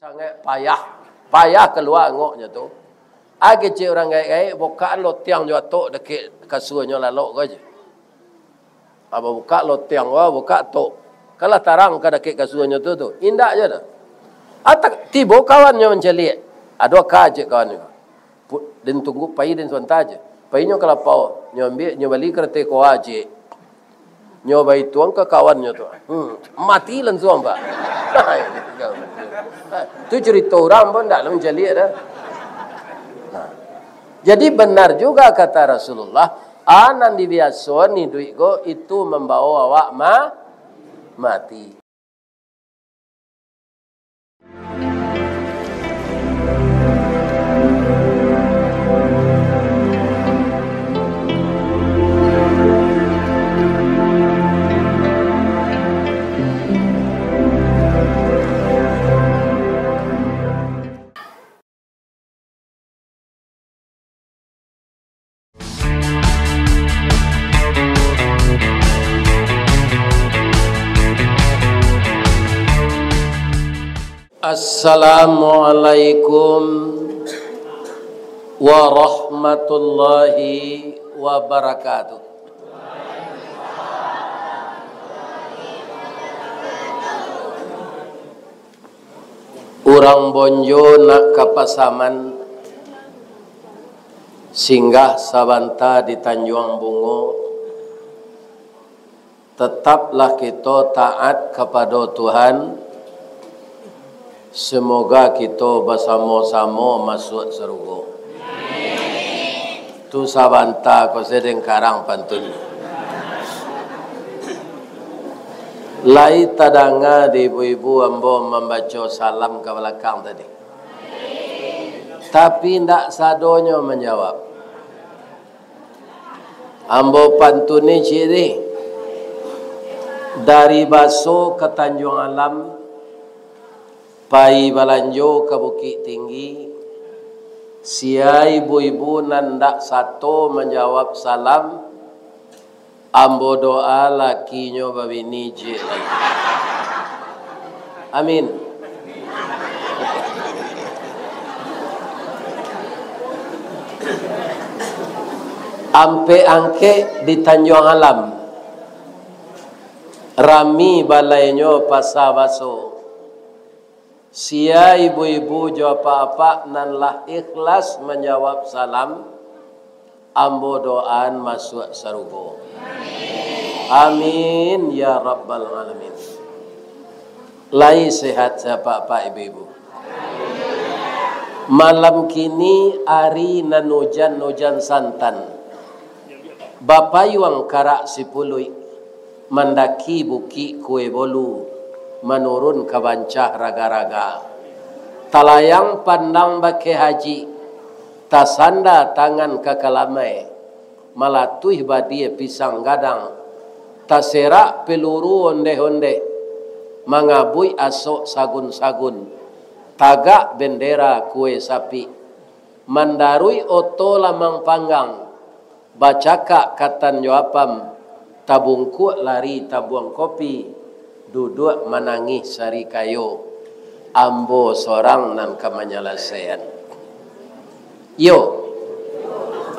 Sangat payah keluar ngoknya tu. Agi cik orang gaya-gaya buka lo tiang jo atok dekat kasuanya lalok aja. Apa buka lo tiang buka tok. Kalau tarang ke dekat kasuanya tu indah je dah. Atak tiba kawannya menceliak. Ada kajik kawannya. Dan tunggu pai dan sebentar aja. Painya kalau pau nyambil nyobali kereta ko aje. Nyoba tuang ke kawannya tu. Mati langsung pak. Itu cerita orang pun tak lalu jeliat dah. Jadi benar juga kata Rasulullah, anan dibiasa ni duit go itu membawa awak mati. Assalamualaikum warahmatullahi wabarakatuh. Urang bonjo nak kapasaman singgah sabanta di Tanjung Bungo. Tetaplah kita taat kepada Tuhan. Semoga kita bersama-sama masuk surga. Tu sabanta ko sedeng karang pantun. Lai tadanga di ibu-ibu ambo membaca salam ke belakang tadi. Tapi ndak sadonyo menjawab. Ambo pantuni ciri dari Baso ke Tanjung Alam, pai balanjo ke Bukit Tinggi, sia ibu-ibu nandak satu menjawab salam, ambo doa lakinyo babini je lagi. Amin. Ampe angke di Tanjung Alam, rami balainyo Pasar Baso. Sia ibu-ibu jawab apa-apa nanlah ikhlas menjawab salam, ambo doaan masuk surga. Amin ya rabbal alamin. Lai sehat siapa-apa ibu-ibu. Malam kini hari nanujan santan. Bapa yuang karak sipului mendaki buki kue bolu. Menurun ke bancah raga-raga. Talayang pandang bake haji. Tasanda tangan ke kalamai. Malatuih badie pisang gadang. Taserak peluru onde-onde. Mangabui asok sagun-sagun. Tagak bendera kue sapi. Mandarui oto lamang panggang. Bacaka katan joapam. Tabungku lari tabuang kopi. Duduk menangis sari kayu, ambo sorang nan kamanyalasean. Yo,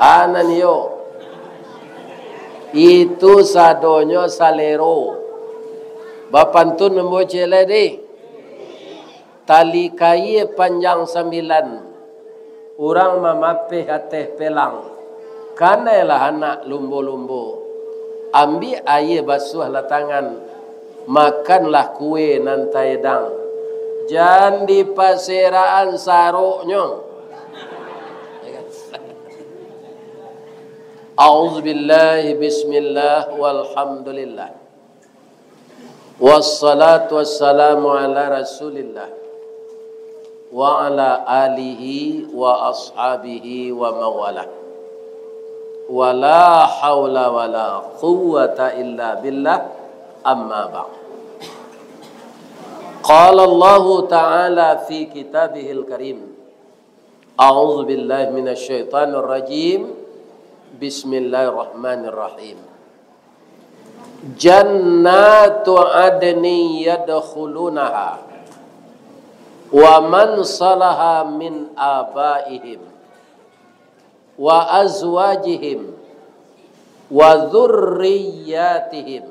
anan yo, itu sadonyo salero. Bapantun memboce lede, tali kaye panjang 9, orang mamape hateh pelang, kanelah anak lumbo-lumbo, ambil air basuh lah tangan. Makanlah kue nan taedang. Jangan di paseraan saruknya. A'udzubillahi bismillah walhamdulillah. Wassalatu wassalamu ala rasulillah. Wa ala alihi wa ashabihi wa mawalah. Wa la hawla wa la quwwata illa billah. Amma ba'd. Qala Allah Ta'ala fi kitabihil karim. A'udzu billahi minasy syaithanir rajim. Bismillahirrahmanirrahim. Jannatu adni yadkhulunaha wa man salaha min abaihim wa azwajihim wa dzurriyyatihim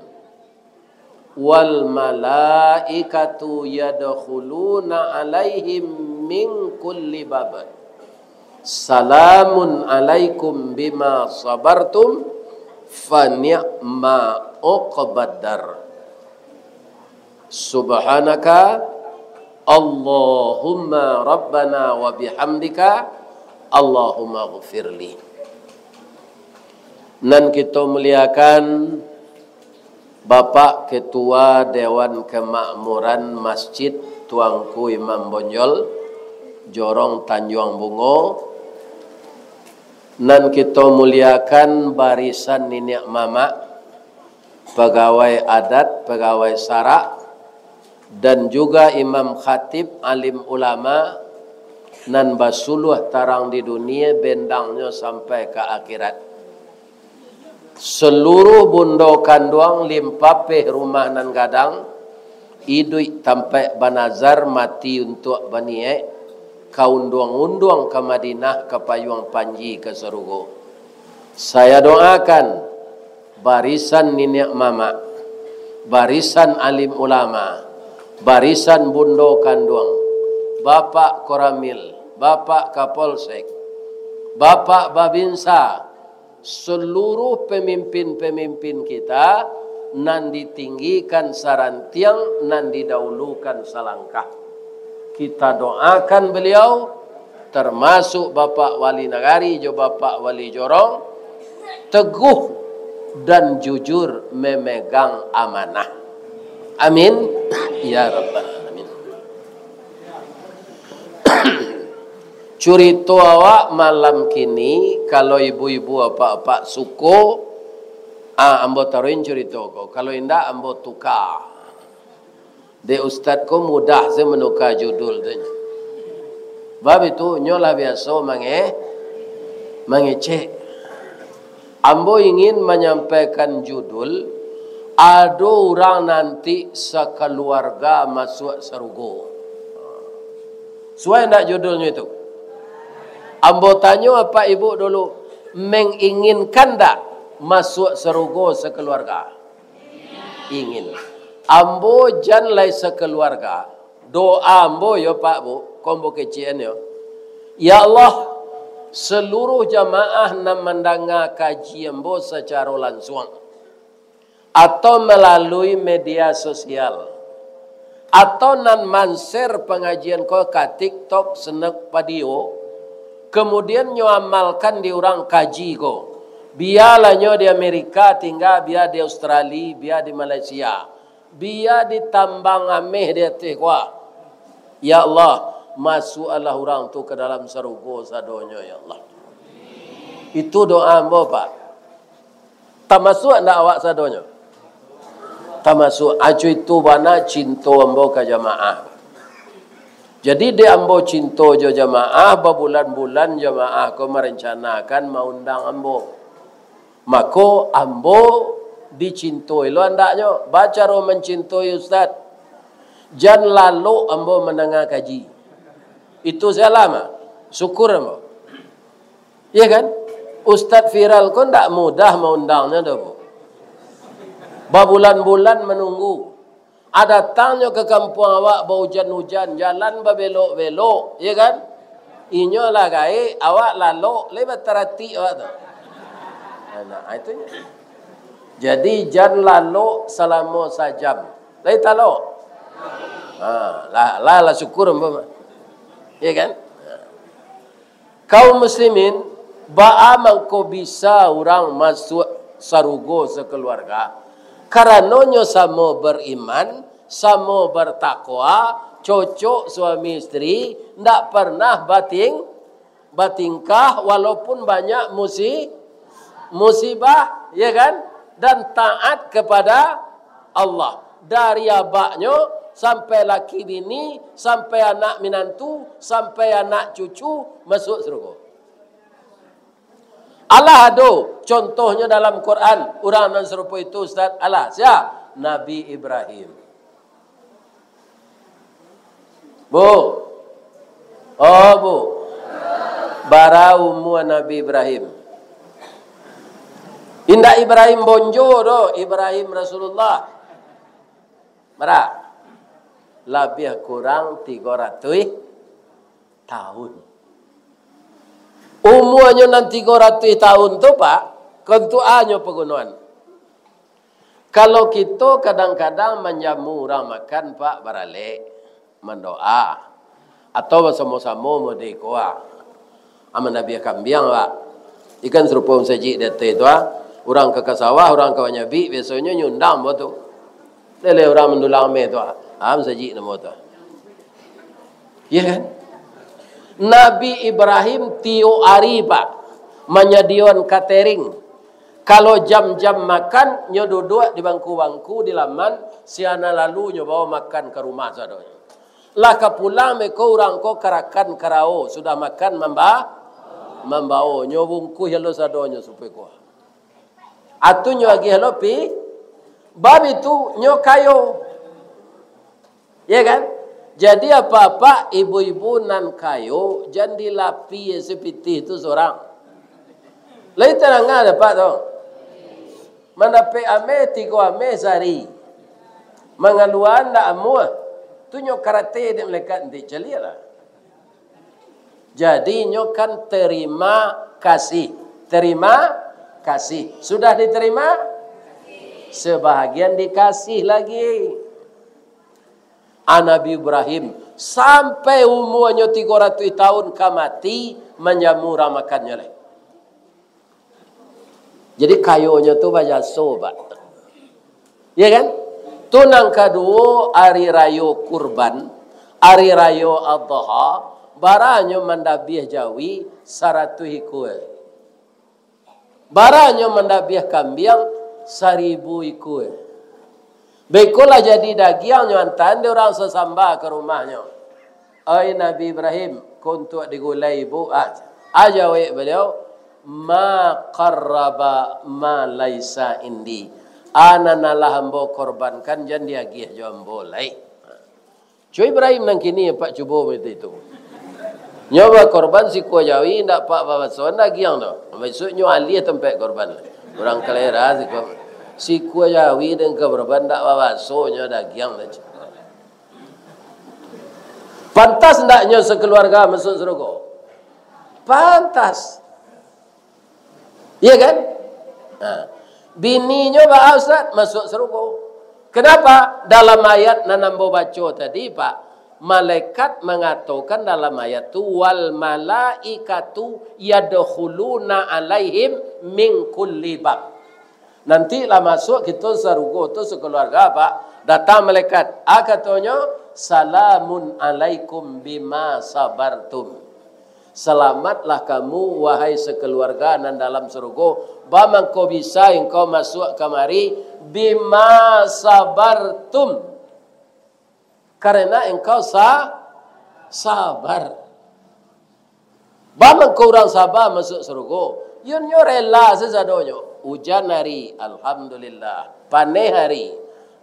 wal malaikatu yadkhuluna alaihim min kulli bab salamun alaikum bima sabartum fa ni'ma uqbadar. Subhanaka Allahumma rabbana wa bihamdika Allahumma ghfirli. Nan kita muliakan Bapak Ketua Dewan Kemakmuran Masjid Tuanku Imam Bonjol Jorong Tanjung Bungo. Nan kita muliakan barisan nenek mama, pegawai adat, pegawai syarak, dan juga imam khatib, alim ulama, nan basuluh tarang di dunia bendangnya sampai ke akhirat. Seluruh bundo kanduang limpapeh rumah nan gadang, idui tampai banazar mati untuk baniek, kaunduang-unduang ke Madinah, ke Payuang Panji, ke Serugo. Saya doakan barisan nenek mama, barisan alim ulama, barisan bundo kanduang, Bapak Koramil, Bapak Kapolsek, Bapak Babinsa, seluruh pemimpin-pemimpin kita nan ditinggikan sarantiang, nan didahulukan salangkah. Kita doakan beliau, termasuk Bapak Wali Nagari, jo Bapak Wali Jorong, teguh dan jujur memegang amanah. Amin ya rabbal alamin. Curito awak malam kini, kalau ibu-ibu apa-apa suko, ambo taruhin curito ko. Kalau indah ambo tukar. De ustad ko mudah saya menukar judul tu. Bab itu nyolah biasa mengecek. Ambo ingin menyampaikan judul, ada orang nanti sekeluarga masuk Serugo. Suai nak judulnya itu? Ambo tanya apa ibu dulu, menginginkan tak masuk Serugo sekeluarga? Ingin. Ambo janlai sekeluarga. Doa ambo ya Pak Bu, kombo kecian ya. Ya Allah, seluruh jamaah nan mendengar kaji ambo secara langsung atau melalui media sosial atau nan manser pengajian ko ke TikTok senek padio, kemudian nyo amalkan di orang kaji ko. Biarlah nyo di Amerika tinggal, biar di Australia, biar di Malaysia, biar di tambang ameh di atas kuah. Ya Allah, masuklah orang tu ke dalam Serugo sadonyo ya Allah. Itu doa ambo Pak. Tak masuk ndak awak sadonyo? Tak masuk. Acu itu bana cinta ambo ke jamaah. Jadi dia ambo cinta jo jamaah, berbulan-bulan jamaah ko merencanakan mau undang ambo. Maka ambo dicintai lo andaknya. Baca ro mencintai ustaz. Jan lalu ambo mendengar kaji. Itu saya lama. Syukur ambo. Ya kan? Ustaz viral ko ndak mudah mau undangnya dah bu. Berbulan-bulan menunggu. Ada datangnya ke kampung awak berhujan-hujan, jalan berbelok-belok, ya kan? Inyo lah gai, awak lalu lebat terati awak tu. Nah, itu. Jadi jangan lalu selama sejam. Lai tahu? Lah syukur mbak. Ya kan? Kaum muslimin, bagaimana kau bisa orang masuk Serugo sekeluarga? Karenanya sama beriman, sama bertakwa, cocok suami istri, tidak pernah batingkah walaupun banyak musibah, ya kan? Dan taat kepada Allah. Dari abaknya sampai laki bini, sampai anak minantu, sampai anak cucu masuk Serugo. Allah ada contohnya dalam Quran. Orang yang serupa itu Ustaz Allah. Siapa? Nabi Ibrahim. Bu, Oh bu, bara umur Nabi Ibrahim. Indah Ibrahim bonjo do, Ibrahim Rasulullah. Bara, lebih kurang 300 tahun. Umurnya nanti 300 tahun tu pak, kentuannya pegunungan. Kalau kita kadang-kadang menjamu orang makan pak barale, mendoa, atau sama-sama mendekoa. Aman Nabi kambiang pak, ikan serupa saji dete itu orang ke sawah, orang ke nyabi, biasanya nyundang betul. Lele orang mendulang me tu, saji nama tu. Ya kan? Nabi Ibrahim tiap hari pak menyediakan catering. Kalau jam-jam makan, nyo duduk di bangku-bangku di laman, siana lalu nyo bawa makan ke rumah sadonya. Lah kapulang meko orang ko karakan karao, sudah makan membawa nyo bungku hello sadonya supaya ko. Atu nyo lagi hello pi, bab itu nyo kayo. Ya kan? Jadi apa-apa ibu-ibu nan kayo, jangan dilapi seperti itu seorang. Lain terang ada pak tu. Mendapat ame 3 ame sehari. Mengaluan dah amua. Tu nyok karate dia melekat nanti celialah. Jadi nyok kan terima kasih. Terima kasih. Sudah diterima? Sebahagian dikasih lagi. Nabi Ibrahim sampai umurnya 300 tahun kamati menjamu ramakannya lagi. Jadi kayonya tu baca sobat. Ya kan? Tunang kedua hari raya kurban, hari raya adha, baranya mendabiah jawi 100 ekor. Baranya mendabiah kambing 1000 ekor. Bekolah jadi daging nyantan dia orang sesamba ke rumahnya. Ai Nabi Ibrahim kuntuk digulai ibu aja beliau ma qarraba ma laisa indi. Ananalah hamba korbankan jan dia gih jambo lai. Cuy Ibrahim nang kini pak cuba itu. Nyoba korban si kuah jawi ndak pak bawa sonda giang do. Maksudnya ali tempat korban. Orang kelera si kuah jawi dan korban ndak bawa sonya dah giang dah. Pantas ndaknya sekeluarga masuk surga? Pantas. Iya kan? Nah, bininya Pak Ustaz masuk surga. Kenapa? Dalam ayat nanambo baca tadi Pak, malaikat mengatakan dalam ayat itu wal malaikatu yadkhuluna alaihim min kulli bab. Nanti lah masuk kita surga tu sekeluarga Pak, datang malaikat. Katanya salamun alaikum bima sabartum. Selamatlah kamu wahai sekeluarga nan dalam surga. Bama kau bisa engkau masuk kemari bima sabartum. Karena engkau sabar. Bama kau orang sabar masuk surga. Yun rela sesadonyo. Hujan hari alhamdulillah. Panai hari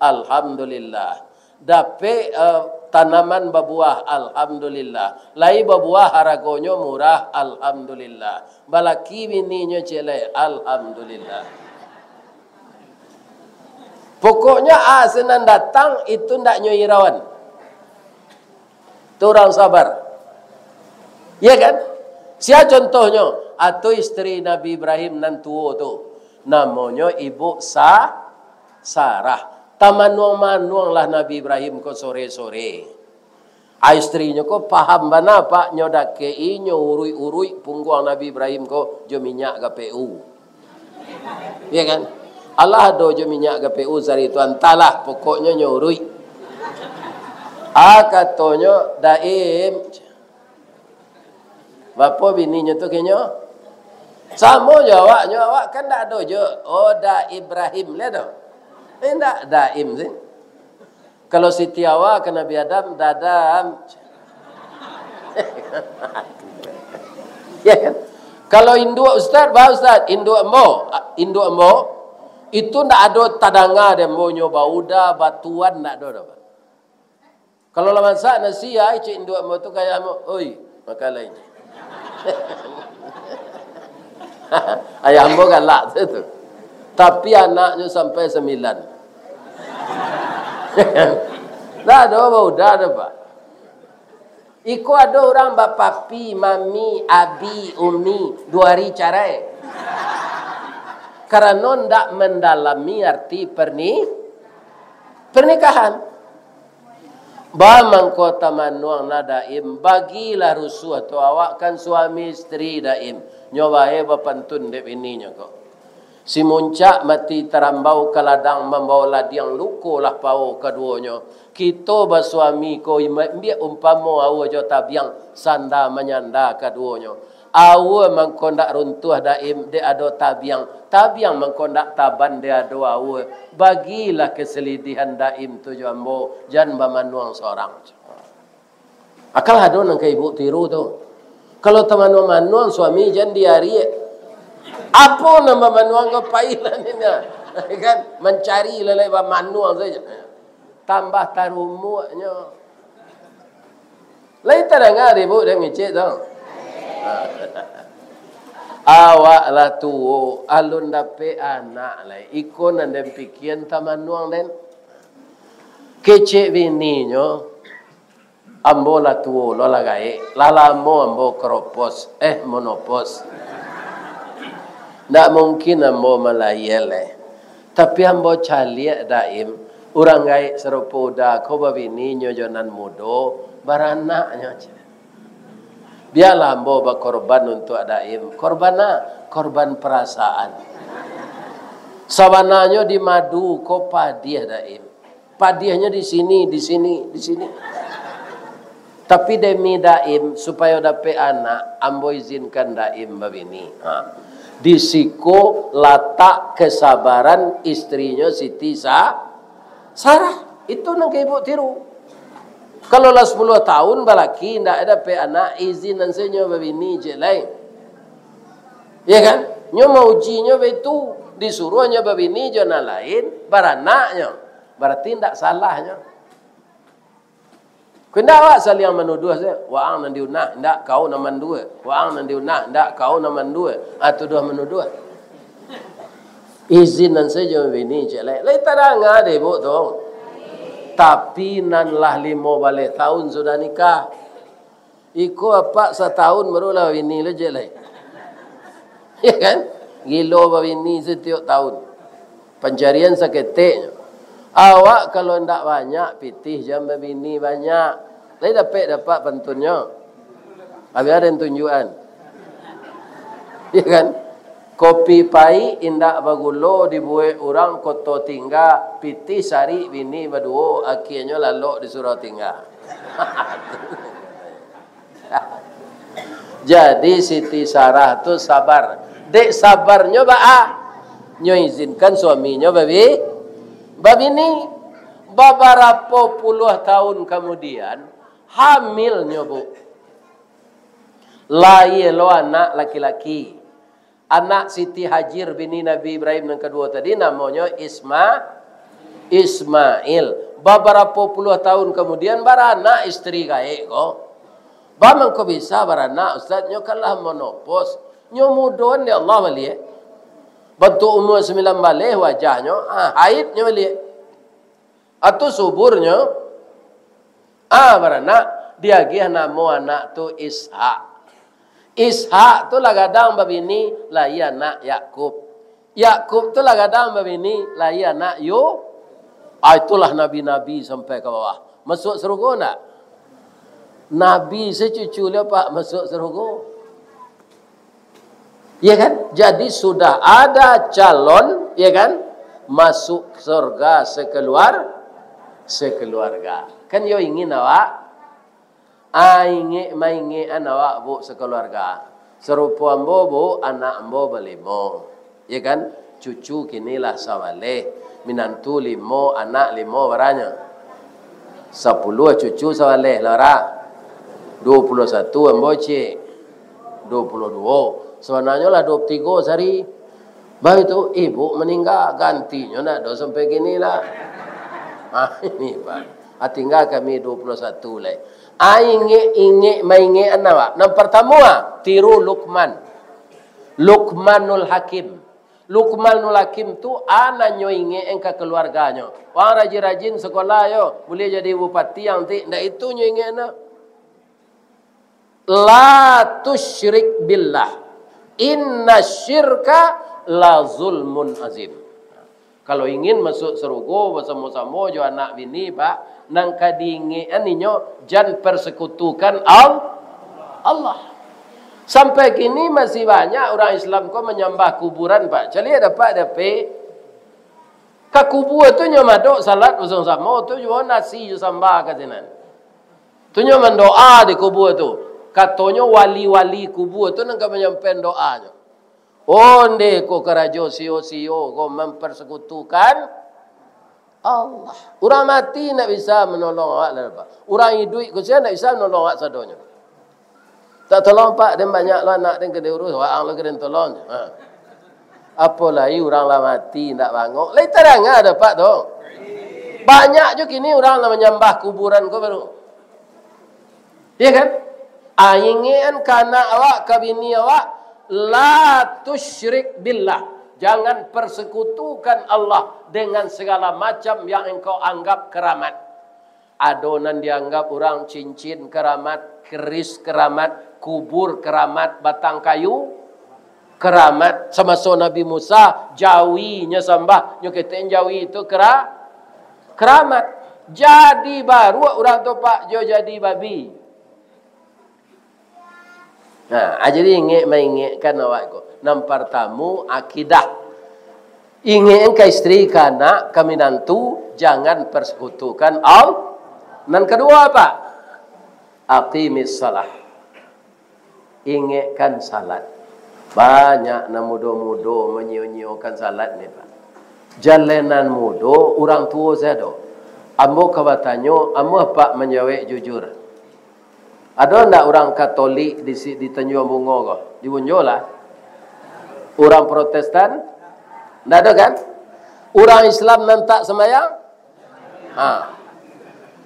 alhamdulillah. Dapat tanaman berbuah alhamdulillah. Lai berbuah haragonyo murah alhamdulillah. Balaki bininya celai alhamdulillah. Pokoknya asenan datang itu ndak nyoirawan. Tu orang sabar. Ya kan? Sia contohnya atau istri Nabi Ibrahim nan tua tu. Namanya Ibu Sarah. Tamanuang-manuang lah Nabi Ibrahim ko sore-sore. Istrinya ko paham bana pak nyodak kei urui-urui pungguang Nabi Ibrahim ko jo minyak GPU. Ya kan? Allah do jo minyak GPU sari tu antalah pokoknya nyurui. Katanya daim. Bapa bininya tu kenya sama jawabnya awak kan dak ada je. Oh da Ibrahim le do. Tidak daim sih. Kalau Siti Hawa ke Nabi Adam, dadam. Ya kan? Kalau induk Ustaz, bah Ustaz, induk embo itu tidak ada tadanga dia mau nyoba udah batuan tidak ada. Kalau lah masak nasi ai cik induk ambo tu kayak ambo, oi, makan lain. Ayah ambo galak tu. Tapi anaknya sampai 9. Dah ada udah ada Pak. Iko ada orang bapapi, mami, abi, umi, 2 hari cerai. Karena ndak mendalami arti pernikahan. Ba mangkota manuang nadaim bagilah rusuh tu awak kan suami isteri daim. Nyobae bapantun dep ininya kok. Si muncak mati terambau ke ladang membawa ladiang luko lah pau keduanya. Kita bersuami ko biar umpama awa jo tabiang sanda menyanda keduanya. Awa mengkondak runtuh daim dia ada tabiang. Tabiang mengkondak taban dia ada awa. Bagilah keselidihan daim tu jo ambo jan bamanuang seorang. Akal hado nang ke ibu tiru tu. Kalau teman-teman suami jan diari apa nama manuang ke pailan ini kan mencari lelai manuang saja tambah tarumuknya lain terdengar ibu dan ngecek tu awak lah tu alun dapat anak lah ikon dan pikiran tamanuang dan kecek bininya ambo lah tu lo lah gae lalamo ambo keropos monopos. Tak mungkin ambo melayel tapi ambo caliak daim orang gaik serupa kau babini nyojonan mudo baranaknya biarlah ambo berkorban untuk daim korban perasaan sabananya di madu ko padiah daim padiahnya di sini tapi demi daim supaya dapat anak ambo izinkan daim babini disiko latak kesabaran istrinya Siti Sarah. Itu nang ibu tiru. Kalau lah 10 tahun balaki ndak ada pe anak izin nan senyo babini je lain. Ya kan? Nyo mau ujinya betu disuruhnya babini je nan lain baranaknya. Berarti ndak salahnya. Kena awak saling menuduh saya. Waang nan diunah, ndak kau naman dua. Waang nan diunah, ndak kau naman dua. Atau dua menuduh. Izin nan saja bini je lai. Lai tarang ada ibu tu. Tapi nan lah 5 balik tahun sudah nikah. Iko apa setahun baru lah bini le je lai. Ya kan? Gilo bini setiap tahun. Pencarian seketiknya. Awak kalau ndak banyak pitih jam bini banyak. Lai dapat pentunnya. Habis ada tunjukan. Ya kan? Kopi pai indak bagulo dibuat orang koto tinggal pitih sari bini baduo akhirnya lalu disuruh tinggal. Jadi Siti Sarah tu sabar. Dek sabarnya nyo izinkan suaminya babini beberapa puluh tahun kemudian hamilnya bu. Lahir anak laki-laki. Anak Siti Hajar bini Nabi Ibrahim yang kedua tadi namanya Ismail. Beberapa puluh tahun kemudian beranak istri gaik kok. Bamang kau bisa beranak Ustaz nyo kalah monopos. Nyo mudon ya Allah wali. Bentuk umur 9 balik wajahnya, haidnya balik. Atau suburnya, beranak, dia gih nama anak tu Ishak. Ishak tu lah gadang babini, lahi anak Yakub. Yakub tu lah gadang babini, lahi anak itulah nabi-nabi sampai ke bawah. Masuk surga tak? Nabi secucu dia pak masuk surga. Ya kan? Jadi sudah ada calon, ya kan? Masuk surga sekeluarga. Kan yo ingin awak? Ingin awak bu sekeluarga. Serupa ambo bu, anak ambo berlimo. Ya kan? Cucu kinilah sawaleh. Minantu 5, anak 5 baranya. 10 cucu sawaleh lara. 21 ambo cik. 22. Sebenarnya lah 23 sehari. Baru itu ibu meninggal gantinya nak do sampai gini lah. Ini pak. Tinggal kami 21 lagi. Inge mainge apa? Yang pertama, tiru Luqman. Luqmanul Hakim. Luqmanul Hakim tu anaknya inge engka keluarganya. Orang rajin-rajin sekolah yo, boleh jadi bupati yang ti. Ndak itu nyo inge na. La tusyrik billah. Inna syirka la zulmun azim. Kalau ingin masuk surga bersama-sama jo anak bini pak, nang kadinge aninyo jangan persekutukan Allah. Sampai kini masih banyak orang Islam kau menyembah kuburan pak. Cali dapat ke kubur tu nyo madok salat bersama-sama tu jo nasi jo sambal katinan. Tu nyo mendoa di kubur tu. Katanya wali-wali kubur tu nang menyampaikan doanya. Onde ko kerajo sio-sio ko mempersekutukan Allah. Orang mati nak bisa menolong awak lah. Orang hidup ko saya nak bisa menolong awak sadonya. Tak tolong pak, dia banyak lah anak dia kena urus, awak lah kena tolong. Apalagi orang lah mati nak bangok. Lai terang ada pak tu. Banyak je kini orang lah menyembah kuburan ko baru. Ya kan? Ingin kana awak kabini awak la tusyrik billah. Jangan persekutukan Allah dengan segala macam yang engkau anggap keramat. Adonan dianggap orang cincin keramat, keris keramat, kubur keramat, batang kayu keramat. Semasa Nabi Musa jawinya sembah, nyoketin jawi itu keramat. Jadi baru orang tu pak jo jadi babi. Nah, jadi mengingatkan awak ko. Yang pertama akidah. Ingin ke istri kana kami nantu jangan persekutukan Allah. Dan kedua apa? Aqimis salah. Ingatkan salat. Banyak na mudo-mudo menyio-nyiokan salat ni pak. Jalanan mudo orang tua saya do. Ambo kawatanyo, ambo pak menjawab jujur. Ada ndak orang Katolik di Tanjung Bungo ko? Di Bunjola. Orang Protestan? Ndak ada kan? Orang Islam nantak semayang?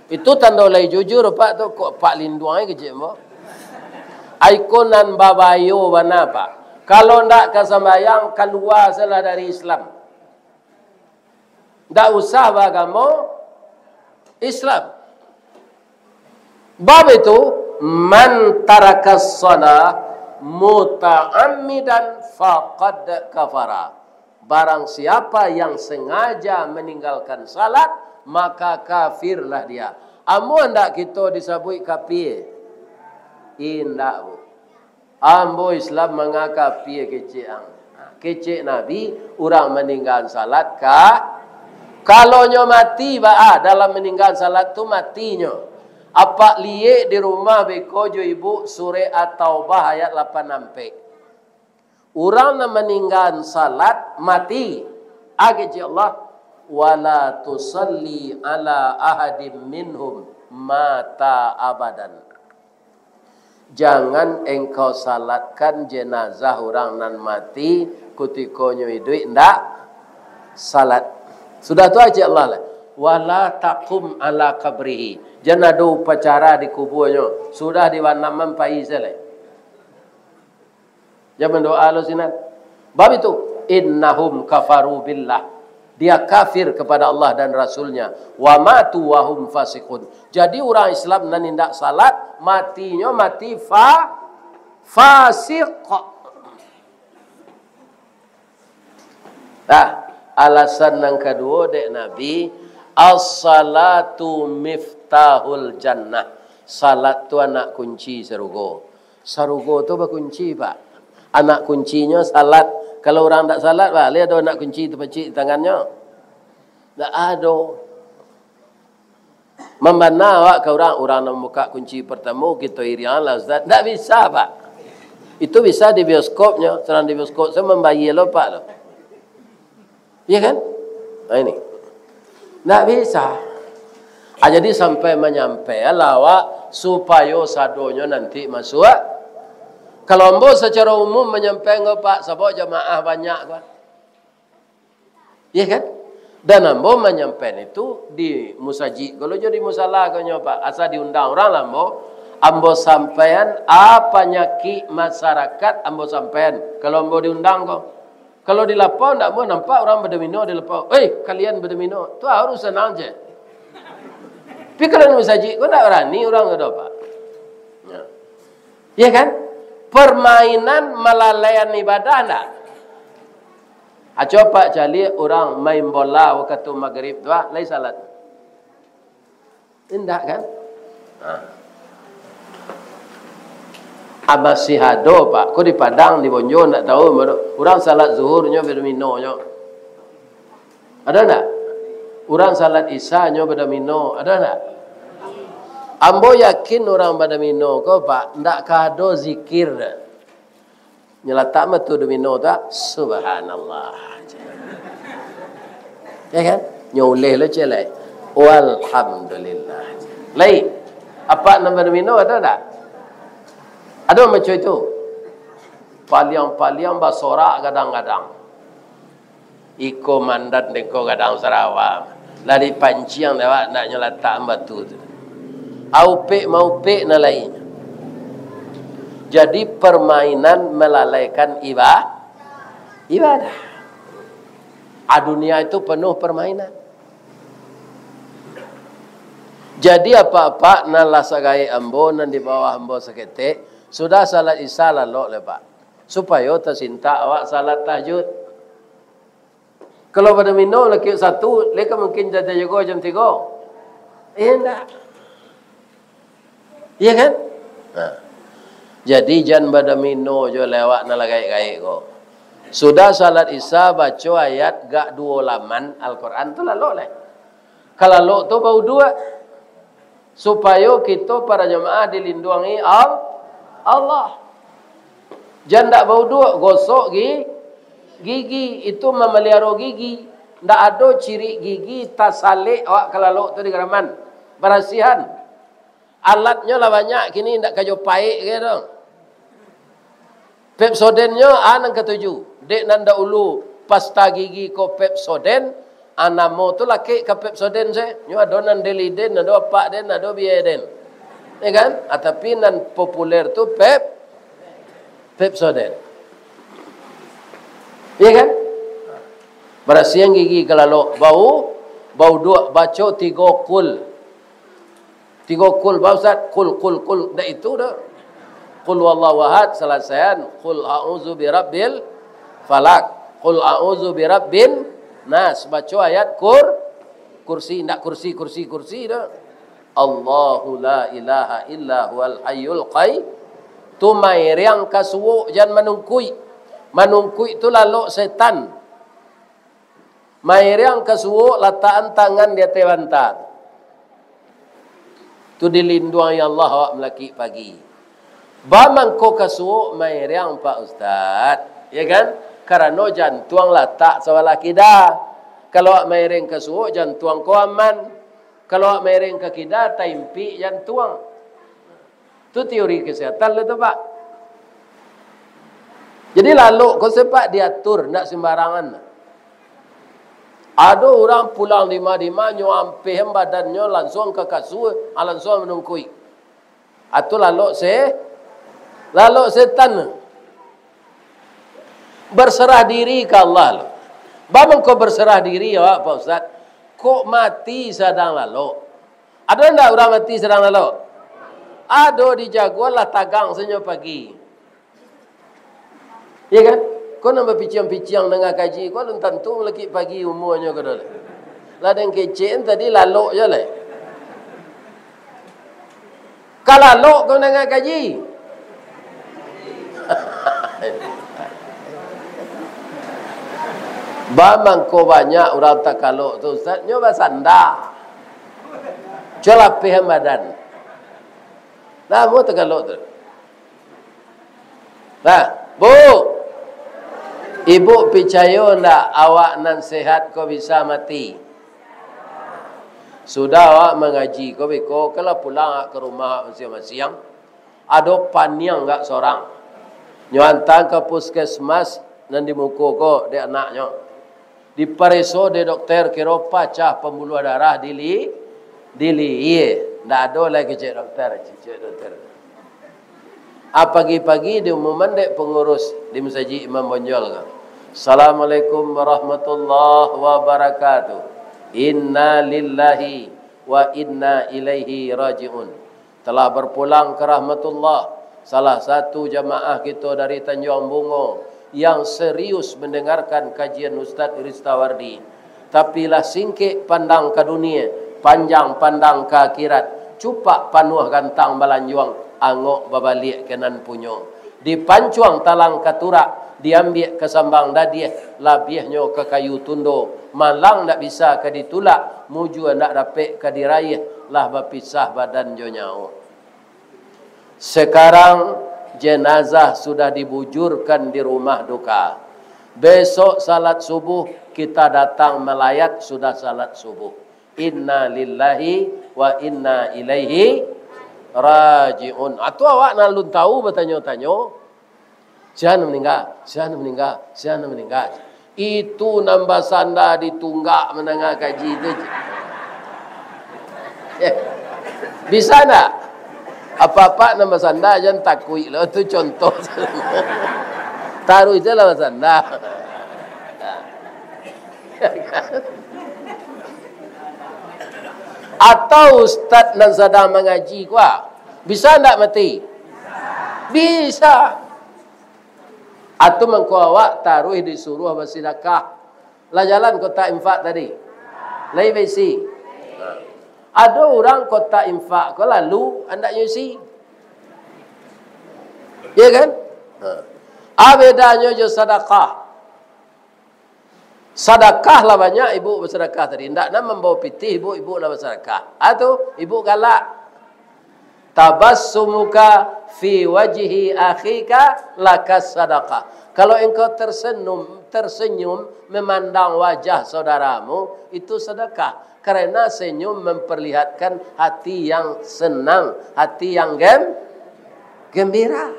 Itu tanda lai jujur pak tu kok pak linduang ke cik mo. Ikonan babayo bana pak. Kalau ndak ke sembayang keluar salah dari Islam. Ndak usah beragama Islam. Bab itu man tarakas shalah muta'ammidan faqad kafara. Barang siapa yang sengaja meninggalkan salat, maka kafirlah dia. Amu hendak kita disebut kafir? Indak bu. Ambo Islam mengaku kafir kecik ang. Kecik Nabi orang meninggal salat kalau nyo mati dalam meninggal salat tu matinya. Apa liye di rumah beko jo ibu surah At-Taubah ayat 8 sampai. Orang yang meninggal salat mati. Age Allah wala tusalli ala ahadim minhum mata abadan. Jangan engkau salatkan jenazah orang nan mati ketika nyo hidup ndak salat. Sudah tu aja Allah lah. Wala taqum ala qabrihi. Jangan ada upacara di kuburnya. Sudah diwanam pai selai. Jangan doa lo sinan. Bab itu innahum kafaru billah. Dia kafir kepada Allah dan Rasulnya. Wa matu wa hum fasiqun. Jadi orang Islam nan tidak salat, matinya mati fasiq. Alasan yang kedua dek Nabi, as-salatu miftahul jannah. Salat tu anak kunci surga. Surga tu berkunci pak. Anak kuncinya salat. Kalau orang tak salat pak, lihat ada anak kunci terpecik di tangannya. Tak ada. Membana awak ke orang nak buka kunci pertama kita irian lah Ustaz. Tak bisa pak. Itu bisa di bioskopnya. Serang di bioskop saya membayar lo pak lo. Ya kan? Ini. Tak bisa. Jadi sampai menyampai lawak supaya sadonya nanti masuk. Kalau ambo secara umum menyampai ke pak sebab jemaah banyak kan. Ya kan? Dan ambo menyampaikan itu di musajid. Kalau jadi musalah kau nyoba, asal diundang orang ambo sampaikan apa nyaki masyarakat ambo sampaikan. Kalau ambo diundang kau. Kalau di lapau ndak mau nampak orang berdomino di lapau. Kalian berdomino. Tu harus senang je. Tapi kalau di masjid kau ndak berani orang kau apa? Ya kan? Permainan melalaikan ibadah ndak? Coba cari orang main bola waktu maghrib tu, lai salat. Tidak kan? Abah sihado pak, kau di Padang di Bonjo tak tahu orang salat zuhurnya berdomino nyo. Ada tak? Orang salat isya nyo berdomino, ada tak? Ambo yakin orang berdomino kau pak, ndak kado zikir. Nyelatak matu domino tak? Subhanallah. Ya kan? Nyoleh lo celai. Walhamdulillah. Lai. Apa nama domino ada tak? Ada macam itu. Paliang-paliang basorak kadang-kadang. Iko mandat deko kadang Sarawak. Lari panciang lewat nak nyelatak batu tu. Aupe maupe na lain. Jadi permainan melalaikan ibadah. Dunia itu penuh permainan. Jadi apa-apa nan lasagai ambo nan di bawah ambo seketik sudah salat isya lalu lepak. Supaya tersinta awak salat tahajud. Kalau pada minum lagi satu, leka mungkin jadi jago jam 3. Enggak. Iya kan? Jadi jangan pada minum jo lewat na lagai-gai ko. Sudah salat isya baca ayat gak 2 laman Al-Quran tu lalu leh. Kalau lalu tu bau 2 supaya kita para jemaah dilindungi Allah. Jangan tak bau 2 gosok gigi itu memelihara gigi. Ndak ada ciri gigi tasalik awak kalau lalu tu di geraman berasihan. Alatnya lah banyak kini ndak kajo paik ke dong. Pepsodennya anang ketujuh. Dek nanda ulu pasta gigi ko Pepsoden, anamo tu laki ke Pepsoden saya. Nyo adonan deliden, ado apa den, ado bieden. Ya kan? Tapi nan populer tu Pepsoden. Ya kan? Berasihan gigi kalau bau 2 baca 3 kul. 3 kul bau Ustaz, kul dah itu dah. Qul wallahu ahad selesaian, qul a'udzu birabbil falak, qul a'udzu birabbin nas. Baca ayat kursi, ndak kursi dah. Allahu la ilaha illa huwal hayyul qayyum. Tu mairiang kasuwo jangan menungkui. Menungkui itu lalu setan. Mairiang kasuwo lataan tangan di atas bantal. Tu dilindungi Allah awak melaki pagi. Bamang ko kasuo mairiang Pak Ustaz, ya kan? Karena jantuang latak sawalaki dah. Kalau mairing kasuo jantuang ko aman. Kalau mairing ke kida taimpi jantuang. Itu teori kesehatan lah tu Pak. Jadi lalu ko sepak diatur ndak sembarangan. Ada orang pulang lima nyo ampeh badannya langsung ke kasuo, langsung menungkui. Atau lalu setan berserah diri ke Allah. Bagaimana kau berserah diri ya Pak Ustaz? Kok mati sedang lalu? Ada enggak orang mati sedang lalu? Ada di jagoan lah tagang senyum pagi. Ya kan? Kau nak berpiciang-piciang dengan kaji, kau tentu lagi pagi umurnya kau dah. Lah yang kecil tadi lalu je lah. Kalau lalu kau dengan kaji. Bamang ko banyak orang tak kalau tu Ustaz nyoba sanda. Coba pihak badan. Nah, mau tak kalau tu. Nah, Bu. Ibu percaya ndak awak nan sehat kau bisa mati? Sudah awak mengaji kau beko kalau pulang ke rumah masing-masing ada paniang enggak seorang. Nyo hantar ke puskesmas nan di muko ko de anaknya. Di pareso de dokter kira pacah pembuluh darah dili. Iya. Ndak ada lagi cik dokter. Pagi-pagi diumuman dek pengurus di Masjid Imam Bonjol. Assalamualaikum warahmatullahi wabarakatuh. Inna lillahi wa inna ilaihi raji'un. Telah berpulang ke rahmatullah salah satu jamaah kita dari Tanjung Bungo yang serius mendengarkan kajian Ustaz Iristawardi. Tapi lah singkik pandang ke dunia, panjang pandang ke akhirat, cupak panuh gantang balanjuang, angok babalik kenan punyo. Dipancuang talang katurak, diambil ke sambang dadiah, labiahnya ke kayu tundo, malang tak bisa ke ditulak, muju nak dapat ke diraih, lah berpisah badan jo nyau. Sekarang jenazah sudah dibujurkan di rumah duka. Besok salat subuh kita datang melayat sudah salat subuh. Inna lillahi wa inna ilaihi raji'un. Atau awak nalun tahu bertanya-tanya. Siapa meninggal. Itu nambah sanda ditunggak menengah kaji itu. Bisa tak? Apa-apa nambah sanda jangan takui lah. Itu contoh. Taruh itu lah sanda. Atau ustaz yang sedang mengaji kuah, bisa tak mati? Bisa. Atau mengkuawak taruh disuruh bersedekah. Lah jalan kota infak tadi. Lai besi. Ada orang kota infak kau lalu anda nyusi. Ya kan? Bedanya jo sedekah. Sedekah lah banyak ibu bersedekah tadi. Tidak nak membawa pitih ibu lah bersedekah. Atau ibu galak. Tabassumuka fi wajhi akhika lakas sedekah. Kalau engkau tersenyum memandang wajah saudaramu, itu sedekah. Karena senyum memperlihatkan hati yang senang, hati yang gembira.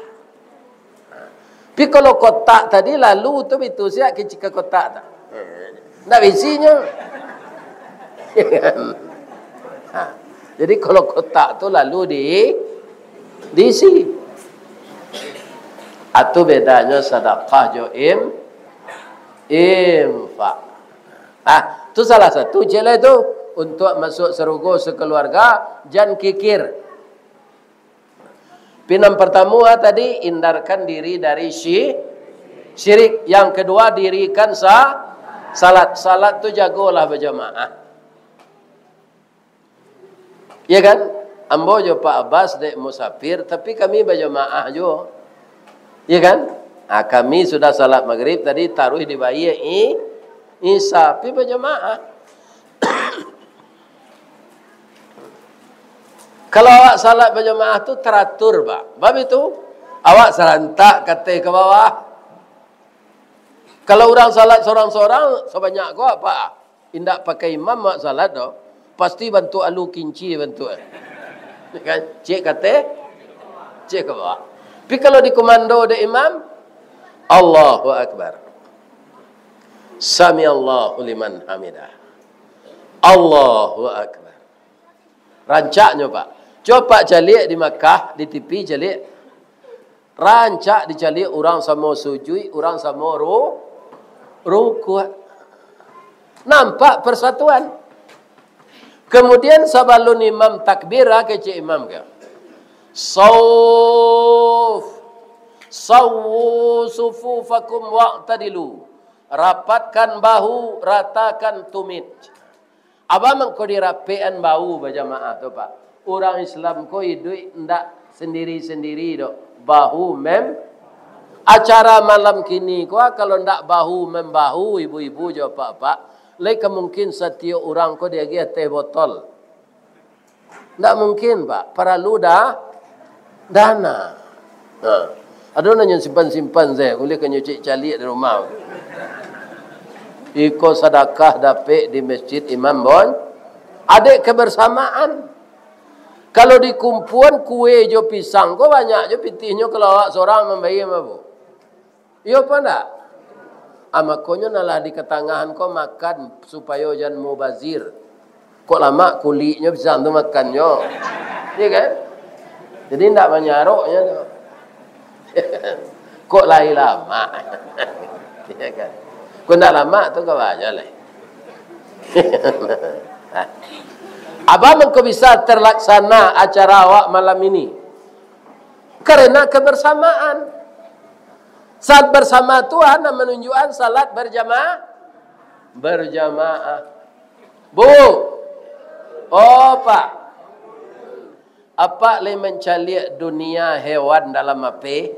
Tapi kalau kotak tadi lalu itu siap kecil kotak tak? Tak isinya. Jadi kalau kotak tu lalu diisi. Atau bedanya sedekah jo infak. Itu salah satu jelah itu untuk masuk surga sekeluarga jangan kikir. Pinam pertama tadi hindarkan diri dari syirik. Yang kedua dirikan salat. Salat tu jagolah berjamaah. Ya kan? Ambo jo Pak Abbas dek musafir tapi kami berjamaah jo. Ya kan? Kami sudah salat maghrib tadi taruh di bayi Isa pi berjamaah. Kalau awak salat berjamaah tu teratur, Pak. Bab itu awak serentak kata ke bawah. Kalau orang salat seorang-seorang sebanyak kau apa? Indak pakai imam mak salat doh. Pasti bantu alu kinci bantu. Kan? Cik kata cik ke bawah. Tapi kalau dikomando de imam Allahu Akbar. Sami Allahu liman hamidah. Allahu Akbar. Rancaknya Pak. Coba jalik di Makkah, di TV jalik. Rancak dijalik orang sama sujud, orang sama rukuk. Nampak persatuan. Kemudian sebelum imam takbirah ke imam ke. Sawu sufufakum wa'tadilu. Rapatkan bahu, ratakan tumit. Abang mengko dirapian bahu berjamaah tu Pak. Orang Islam ko hidup ndak sendiri-sendiri dok. Bahu acara malam kini ko kalau ndak bahu membahu ibu-ibu jo Pak. Lek mungkin setiap orang ko dia teh botol. Ndak mungkin Pak. Perlu dana. Ada orang yang simpan-simpan saya. Boleh kan nyuci calik di rumah. Iko sedekah dapat di masjid Imam Bon. Adik kebersamaan. Kalau di kumpulan kue jo pisang, kau banyak jo pitihnya kalau awak seorang membayar mabu. Iya apa enggak? Amakonyo nalah di ketangahan kau makan supaya jangan mubazir. Kok lama kulitnya bisa tu makannya. Iya kan? Jadi tidak menyaroknya tu. Kok lain lama. Iya kan? Kok tidak lama tu kau banyak lah. Abang engkau bisa terlaksana acara awak malam ini karena kebersamaan. Saat bersama Tuhan menunjukkan salat berjamaah. Bu, oh Pak, apa le mencari dunia hewan dalam apa?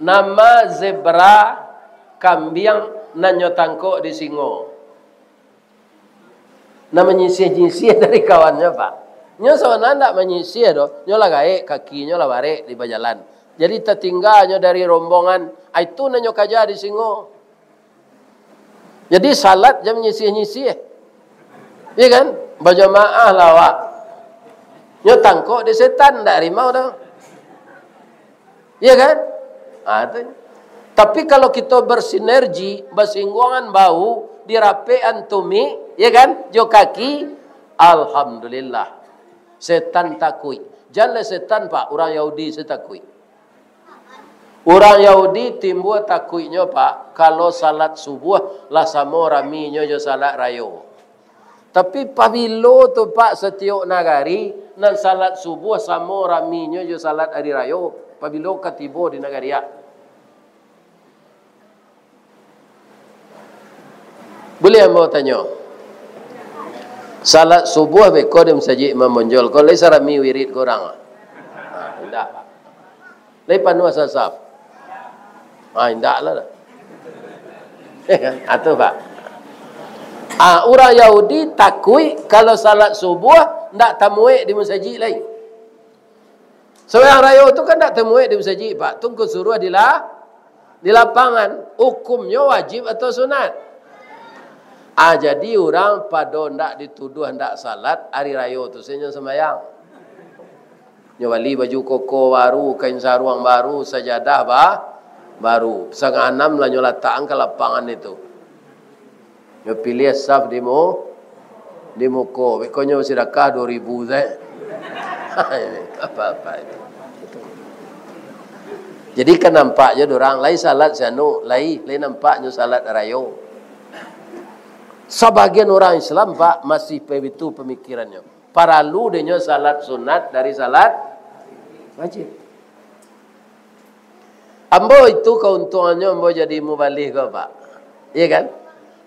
Nama zebra, kambing, nanyo tangkok di singo. Nama nyisih dari kawannya Pak. Nyo sebenarnya tidak menyisih doh. Nyo lah gaek kakinya lah barek di bajalan. Jadi tertinggalnya dari rombongan, itu nanyo kaja di singo. Jadi salat jam nyisih-nyisih. Iya kan? Berjamaah lawak. Nyo tangkok di setan, tak rimau dah. Iya kan? Itu. Tapi kalau kita bersinergi, bersinggungan bau, dirapean tumi, ya kan? Jo kaki, alhamdulillah. Setan takui. Jangan setan Pak, orang Yahudi setakui. Orang Yahudi timbul takuinya Pak, kalau salat subuh lah sama raminya jo salat rayo. Tapi pabilo tu Pak setiap nagari nan salat subuh sama raminya jo salat hari rayo. Pabilo katibo di nagaria. Boleh mau tanya? Salat subuh beko dem saji Imam Monjol. Kalau lai sarami wirid korang. Tidak. Lai panu asasap. Tidak lah. Itu Pak. Orang Yahudi takui kalau salat subuh tidak temui di masjid lain. Seorang raya itu kan tidak temui di masjid Pak. Tunggu suruh di lapangan. Hukumnya wajib atau sunat? Jadi orang pada tidak dituduh tidak salat hari raya itu senyum sembahyang. Nyawali baju koko baru, kain sarung baru, sajadah baru. 5:30 lah nyolataan ke lapangan itu. Nyo pilih saf di muko. Bekonya sedekah 2,000 saya. Apa-apa itu. Jadi kan nampaknya orang lain salat sanu, lain nampaknya salat rayo. Sebagian orang Islam Pak masih begitu pemikirannya. Paralu denyo salat sunat dari salat wajib. Ambo itu keuntungannya ambo jadi mubalih ke Pak. Iya kan?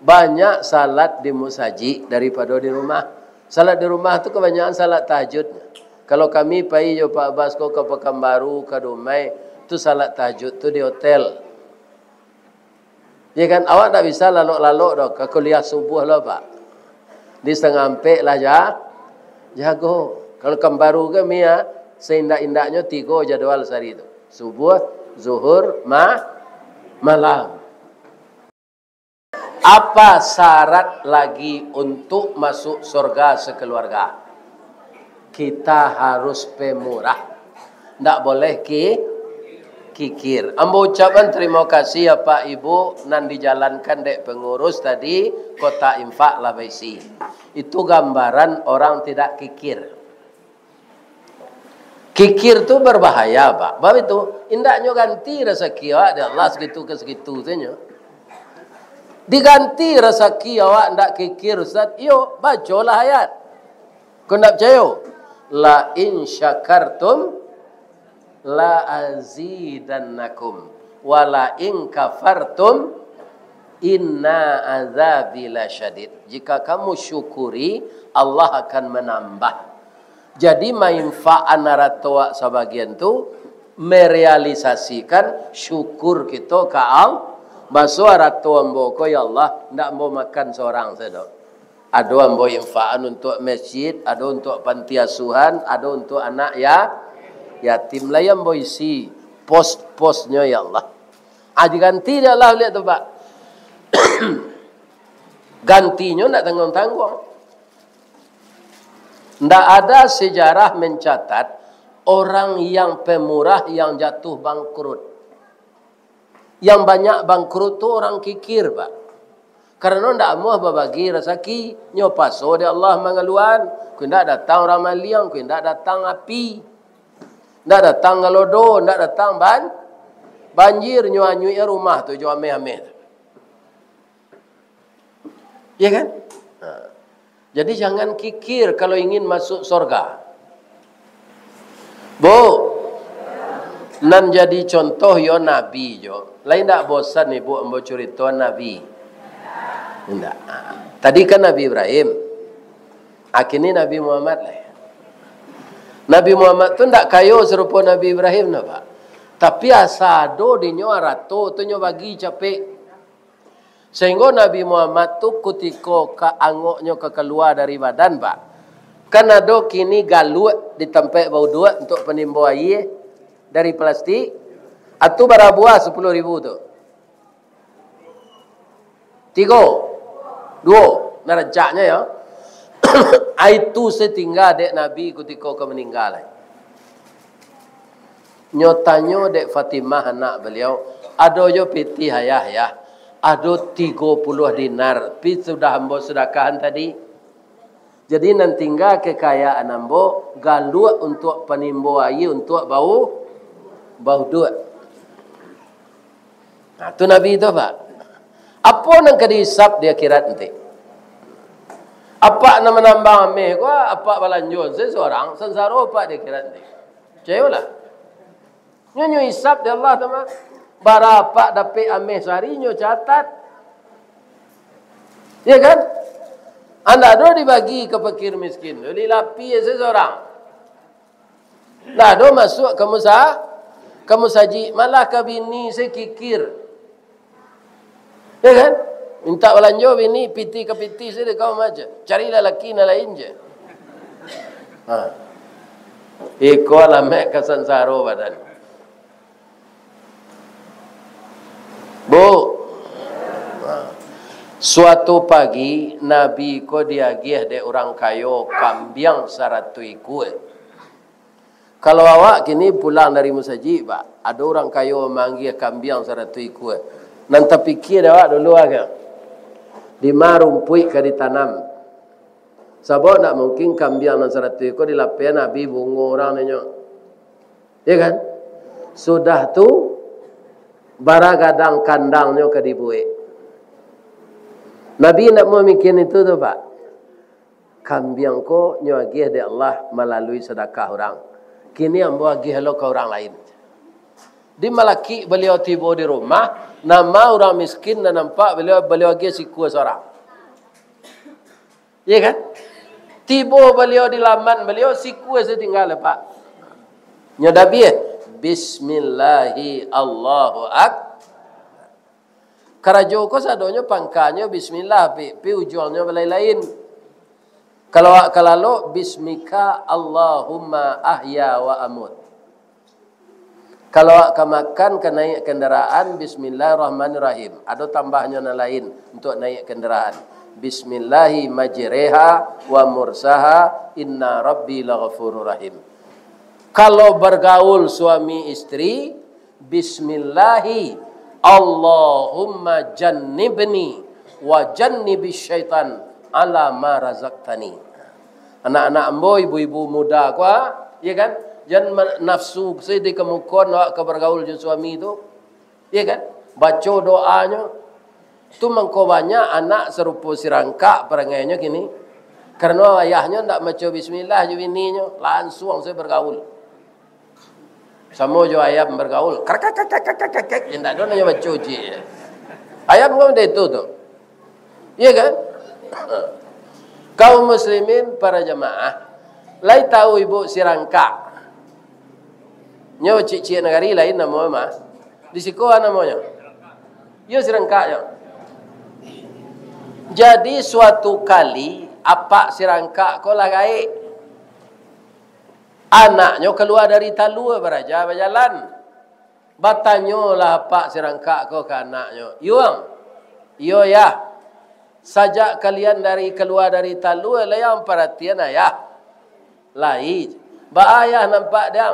Banyak salat di musajid daripada di rumah. Salat di rumah itu kebanyakan salat tahajudnya. Kalau kami pergi jo Pak Basko ke Pekanbaru, ke Dumai, itu salat tahajud itu di hotel. Ya kan, awak tak bisa lalok-lalok dok ke kuliah subuh lah Pak. Di 3:30 lah jago. Kalau Pekanbaru ke Mia, seindak-indaknya 3 jadwal sehari itu. Subuh, zuhur, malam. Apa syarat lagi untuk masuk surga sekeluarga? Kita harus pemurah. Tak boleh kikir. Ambo ucapkan terima kasih ya Pak Ibu nan dijalankan dek pengurus tadi kota infak lah baisi. Itu gambaran orang tidak kikir. Kikir tu berbahaya Pak. Sebab itu indaknya ganti rezeki awak dari Allah segitu ke segitu saja. Diganti rezeki awak ndak kikir Ustaz. Yo bacalah ayat. Kau nak percaya? La in syakartum la azidannakum wa la in kafartum inna azabi lasyadid. Jika kamu syukuri Allah akan menambah. Jadi manfaat naratoa sebagian tu merealisasikan syukur kita ke Allah. Baso ratu ambo ko ya Allah ndak mau makan seorang saja. Ada ambo infaan untuk masjid, ada untuk panti asuhan, ada untuk anak yatim lah yang ambo isi pos-posnya ya Allah. Diganti dia Allah lihat tu Pak. Gantinya ndak tanggung-tanggung. Ndak ada sejarah mencatat orang yang pemurah yang jatuh bangkrut. Yang banyak bangkrut tu orang kikir, Pak. Karena ndak mau berbagi rezeki, nyo paso de Allah mengaluan, ku ndak datang ramaliang, ku ndak datang api. Ndak datang ngalodo, ndak datang banjir nyo anyui rumah tu jo ame-ame. Ya kan? Jadi jangan kikir kalau ingin masuk surga. Bu, nan jadi contoh yo nabi jo. Lain tak bosan ibu ambo cerita nabi. Tidak. Tadi kan Nabi Ibrahim. Akhirnya Nabi Muhammad lah. Nabi Muhammad tu tidak kayo serupa Nabi Ibrahim na Pak. Tapi asado di nyo arato tu nyo bagi capek. Sehingga Nabi Muhammad tu ketika keangoknya keluar dari badan Pak. Kan ada kini galut di tempat bau dua untuk penimba air dari plastik. Atau barabuah 10.000 tu. 3, 2, narajaknya ya. Itu setinggal dek Nabi ketika ke meninggal. Nyotanya dek Fatimah anak beliau. Ada jo piti hayah ya. Ada 30 dinar. Pi sudah ambo sedekahan tadi. Jadi nanti tinggal kekayaan ambo galuh untuk penimba air untuk bau duit. Nah, tu Nabi itu Pak. Apa nang kadisap di akhirat nanti? Apa nama nambang ameh gua apa balanjut seseorang sensaro apa di akhirat nanti? Ceyolah. Nyo hisap di Allah teman. Berapa dapat ameh sehari nyo catat. Ya kan? Anda ada dibagi ke fakir miskin. Dilapi seseorang. Nah, do masuk ke musaji, malah ke bini sekikir. Ya kan? Minta belanja bini piti ke piti saja kau macam. Carilah lelaki lain je. Iko alamek kesansaro badan. Bu, suatu pagi Nabi ko diagih de orang kayo kambiang 100 ikut. Kalau awak kini pulang dari musajid, Pak, ada orang kayo manggil kambiang 100 ikut. Nanti pikir awak dulu agak. Di marumpui ke ditanam. Sebab nak mungkin kambiang 100 ikut dilapian Nabi bungo orang nanya. Ya kan? Sudah tu baragadang kandangnya ke dibuat. Nabi nak memikir itu tu Pak. Kambiang ko nyagih de Allah melalui sedekah orang. Kini ambo agih lo ke orang lain. Di malaki beliau tiba di rumah, nama orang miskin dan nampak beliau agih siku seorang. Ya kan? Tiba beliau di laman beliau siku setinggal Pak. Nyodabi Bismillahi Allahu Akbar. Karajo ko sadonya pangkanya bismillah pi ujungnya lain-lain. Kalau bismika Allahumma ahya wa amut. Kalau makan ke naik kendaraan bismillahirrahmanirrahim. Ada tambahnya yang lain untuk naik kendaraan. Bismillahi majreha wa mursaha inna rabbi laghafurur rahim. Kalau bergaul suami istri bismillahi Allahumma jannibni wa jannibis syaitan ala ma razaqtani. Anak-anak ambo, ibu-ibu muda ko, ya kan? Jangan nafsu saya di kemukon awak ke bergaul dengan suami itu. Ya kan? Baca doanya. Tu mengko banyak anak serupa sirangka perangainya kini. Karena ayahnya ndak baca bismillah je bininya, langsung saya bergaul. Sama jo ayam bergaul. Kak. Tidak ada nanya baca je. Ayam pun itu tu. Iya kan? Kaum muslimin para jemaah, lai tahu ibu sirangka. Nyo cik-cik negari lain namanya mas. Di siko namanya. Yo sirangka yo. Jadi suatu kali apa sirangka ko lagai. Anaknya keluar dari talua beraja berjalan. Batanyo lah pak sirangka ko ke anaknya. Yo ya. Sajak kalian keluar dari talua lah yang perhatian ayah. Lain. Ba ayah nampak dia.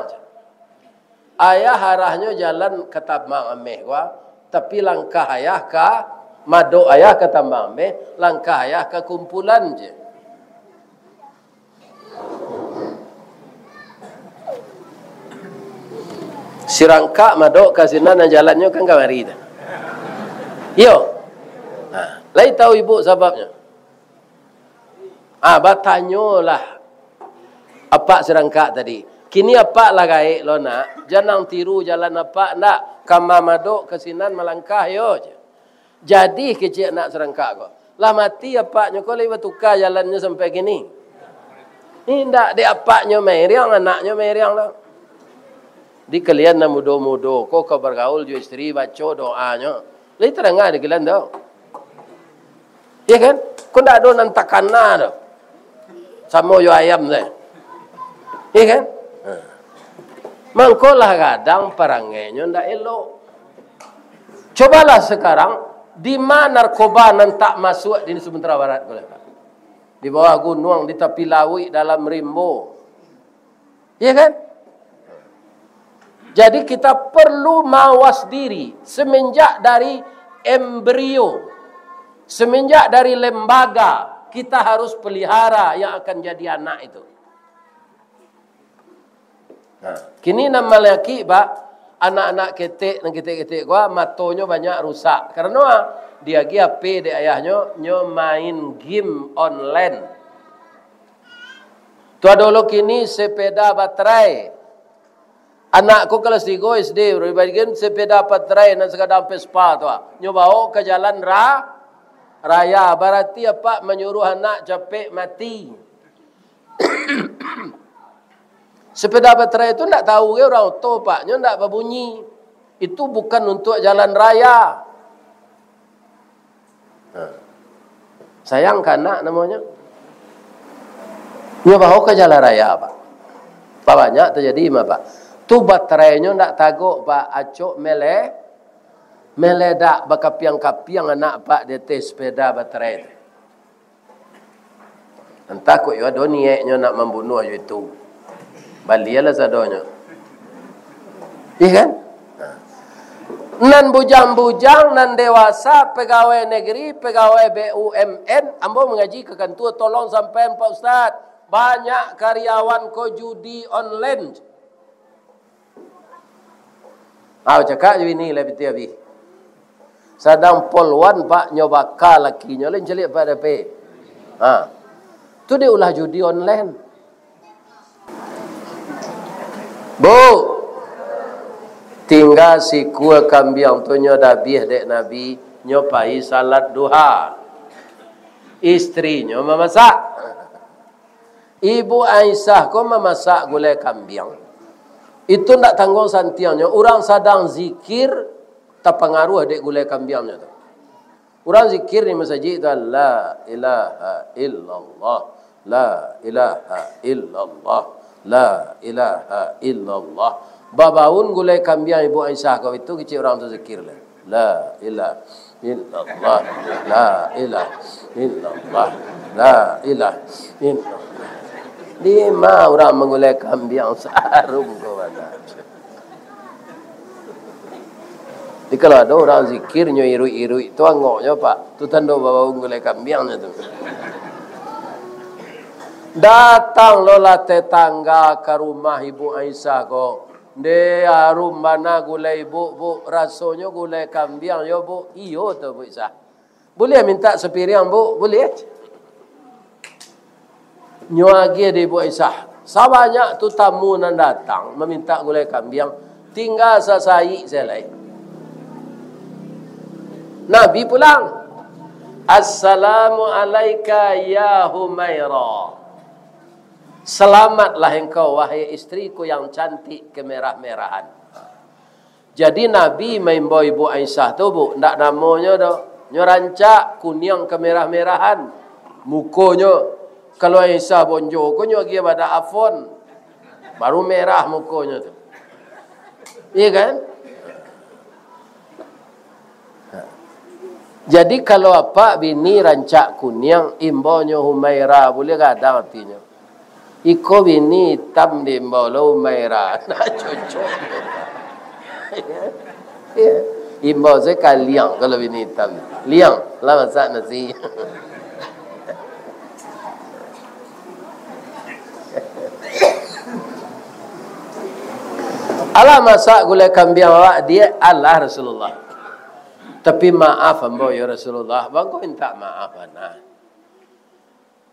Ayah arahnya jalan ke tabang ameh gua. tapi langkah ayah ka madok ayah ke tambang langkah ayah ke kumpulan je. Sirangka madok kasinan jalannya kan kamari dah. Yo. Lai tahu ibu sebabnya. Batanyolah apa serangka tadi. Kini apa lah gaik lo nak? Jangan tiru jalan apa nak? Kama madok kesinan melangkah yo je. Jadi kecil nak serangka kau. Lah mati apaknya kau lewat tukar jalannya sampai gini. Ini ndak de apaknya meriang anaknya meriang lah. Di kalian nak mudo-mudo kau bergaul jo istri baca doanya. Lai terangah di kalian dah. Ya kan? Kau ndak ada nantakana dah. Sama yo ayam dah. Ya kan? Mangkolah kadang perangainya ndak elok. Cobalah sekarang di mana narkoba nan tak masuk di Sumatera Barat di bawah gunung, di tepi laut, dalam rimbo. Ya kan? Jadi kita perlu mawas diri semenjak dari embrio, semenjak dari lembaga kita harus pelihara yang akan jadi anak itu. Kini nama laki anak-anak ketek dan ketek-ketek gua matonya banyak rusak karena dia gi HP de ayahnya nyo main game online. Tua dulu kini sepeda baterai. Anakku kelas 3 SD bagian sepeda baterai dan sekadar Vespa tua. Nyo bawa ke jalan raya berarti apa menyuruh anak capek mati. Sepeda baterai itu tidak tahu orang auto paknya tidak berbunyi. Itu bukan untuk jalan raya. Sayang kanak namanya. Dia bawa ke jalan raya pak. Pak banyak terjadi pak. Tu baterainya tidak tagok pak. Acok meledak bakapiang-kapiang anak pak di atas sepeda baterai. Entah kok ada niatnya nak membunuh itu. Balialah sadonya. Iya kan? Nan bujang-bujang, nan dewasa, pegawai negeri, pegawai BUMN, ambo mengaji ke kantor tolong sampai Pak Ustaz. Banyak karyawan ko judi online. Cakap je ini lebih tiap. Sadang polwan Pak nyobaka lakinya lain celik pada P. Tu dia ulah judi online. Bu, tinggal si kuah kambing tu nyo dabih dek Nabi nyo pai salat duha. Istrinya memasak. Ibu Aisyah ko memasak gulai kambing. Itu ndak tanggung santiangnya. Orang sedang zikir terpengaruh dek gulai kambingnya tu. Orang zikir di masjid itu la ilaha illallah, la ilaha illallah. La ilaha illallah. Babaun gulai kambing Ibu Aisyah kau itu kecil orang tu zikir lah. La ilaha illallah. La ilaha illallah. La ilaha illallah. 5 orang mengulai kambing seharum kau ada. Jadi kalau ada orang zikirnya irui-irui itu angoknya pak. Tu tanda babaun gulai kambingnya tu. Datang lola tetangga ke rumah Ibu Aisyah kok. Dia rumah na gulai bu rasanya gulai kambing yo bu. Iyo tu Bu Aisyah. Boleh minta sepiring bu? Boleh. Nyuagi di Bu Aisyah. Sebanyak tu tamu nan datang meminta gulai kambing. Tinggal sasai selai. Nabi pulang. Assalamualaikum ya Humairah. Selamatlah engkau wahai istriku yang cantik kemerah-merahan. Jadi Nabi main bawa Ibu Aisyah tu bu, ndak namanya dah. Nyorancak kuning kemerah-merahan. Mukonya kalau Aisyah bonjo, konyo dia pada afon. Baru merah mukonya tu. Iya kan? Jadi kalau apa bini rancak kuning, imbaunya Humairah, boleh kadang artinya. Iko bini hitam di imbau lo Humairah. Nah cocok. Imbau saya kan liang kalau bini hitam. Liang lah masak nasi. Allah masak gulai kambing awak dia Allah Rasulullah. Tapi maaf ambo ya Rasulullah, bang kau minta maaf ana.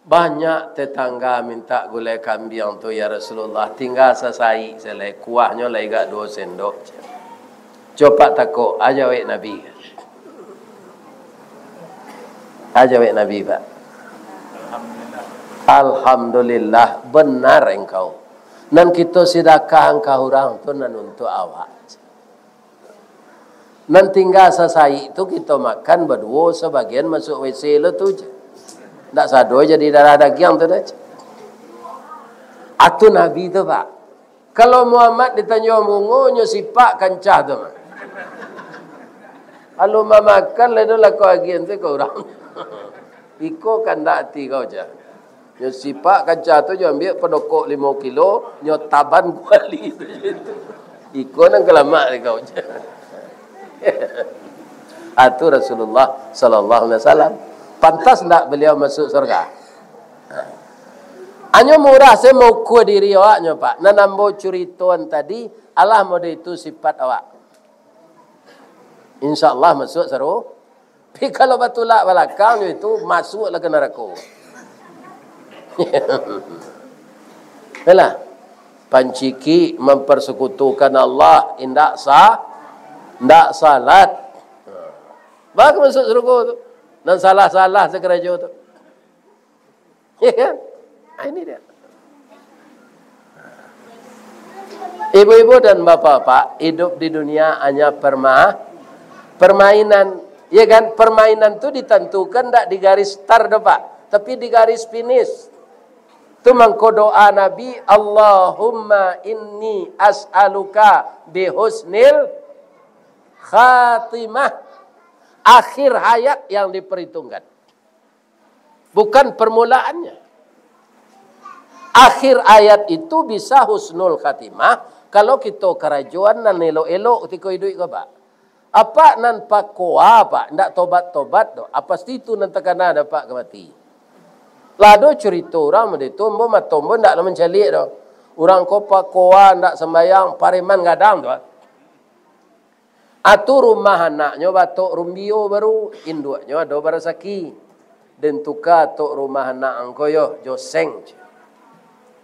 Banyak tetangga minta gulai kambing tu ya Rasulullah, tinggal sesai selai kuahnya lagi gak 2 sendok. Coba takut aja wek Nabi. Aja wek Nabi Pak. Alhamdulillah benar engkau. Nan kita sedekah engkau orang tu nan untuk awak. Nan tinggal sesai itu kita makan berdua, sebagian masuk WC le tu je. Tak sado jadi darah daging tu dah. Atu Nabi tu Pak. Kalau Muhammad ditanya mungo nyo sipak kancah tu. Kalau makan le tu lah kau agian tu kau orang. Iko kan dak hati kau je. Nyo sipak kaca tu, nyo ambil pedokok 5 kilo, nyo taban kuali tu. Iko nang kelamak ni kau je. Atu Rasulullah sallallahu alaihi wasallam. Pantas tak beliau masuk surga? Anyo murah saya mau ku diri awaknya Pak. Nanambo curituan tadi, Allah mode itu sifat awak. InsyaAllah masuk seru. Tapi kalau batulak belakang itu masuklah ke neraka. Yalah. Panciki mempersekutukan Allah, indak salat. Bagus masuk surga tu. Dan salah-salah sekeraja tu. Ya kan? Ini dia. Ibu-ibu dan bapak-bapak, hidup di dunia hanya permainan. Ya kan? Permainan tu ditentukan tak di garis start Pak, tapi di garis finish. Itu mangko doa Nabi, Allahumma inni as'aluka bihusnil khatimah. Akhir hayat yang diperhitungkan. Bukan permulaannya. Akhir ayat itu bisa husnul khatimah kalau kita kerajuan nan elok-elok ketika hidup ke Pak. Apa nan pakwa Pak, ndak tobat-tobat do. Apa itu nan tekana dapat kemati. Lado cerita orang menditumbo matombo ndak lah mencalik do. Orang ko pakwa ndak sembayang pareman gadang do. Atu rumah anaknya batuk rumbio baru induknya ada barasaki. Dan tuka tok rumah anak angko yo joseng.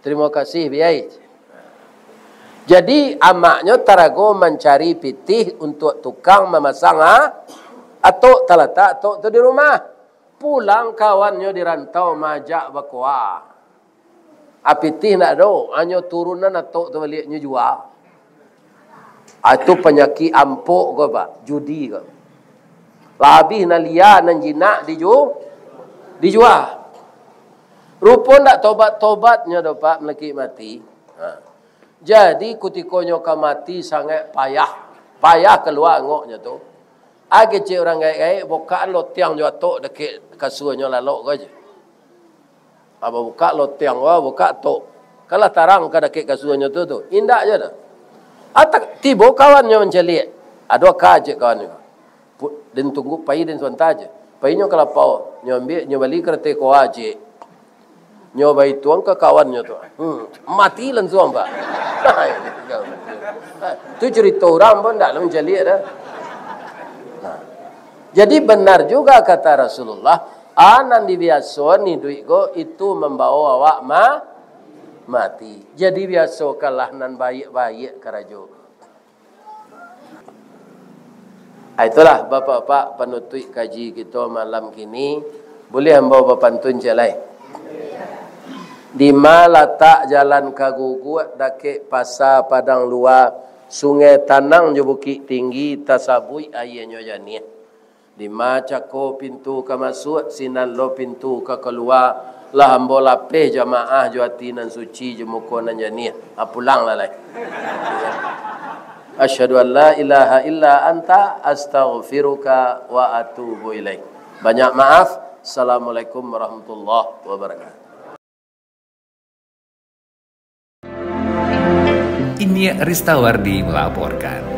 Terima kasih biai. Jadi amaknya tarago mencari pitih untuk tukang memasang atok talatak atok tu di rumah. Pulang kawannya di rantau majak bakwa. Apitih nak do, hanya turunan atok tu baliknya jual. Itu penyakit ampuk ke Pak, judi ke. Labih na liar nan jinak dijual. Rupa ndak tobat-tobatnya do Pak melaki mati. Jadi kutikonyo ka mati sangat payah. Payah keluar ngoknya tu. Age cik orang gaik-gaik bukaan lo tiang jo atok dekat kasuanyo lalok ke je. Apa buka lo tiang wa buka tok. Kalau tarang ka dekat kasuanyo tu indak je dah. Atak tiba kawannya menceliak. Ada kaje kawannya. Dan tunggu pai dan sebentar je. Painya kelapau nyambil nyobali kereta ko aje. Nyobai tuang ke kawannya tu. Mati langsung Pak. Tu cerita orang pun tak menceliak dah. Jadi benar juga kata Rasulullah, anan dibiasa ni duit go itu membawa awak mati. Jadi biasa kalah nan baik-baik kerajo. Itulah bapak-bapak penutup kaji kita malam kini. Boleh hamba berpantun jalan. Di mana letak jalan kagugut dakik pasar padang luar, sungai tanang je bukit tinggi tasabui airnya jani. Di mana cako pintu ke masuk, sinan lo pintu ke keluar. Lah hamba lapeh jamaah juati nan suci jemuko nan jani. Pulang lah lai. Asyhadu an la ilaha illa anta astaghfiruka wa atubu ilaik. Banyak maaf. Assalamualaikum warahmatullahi wabarakatuh. Ini Ristawardi melaporkan.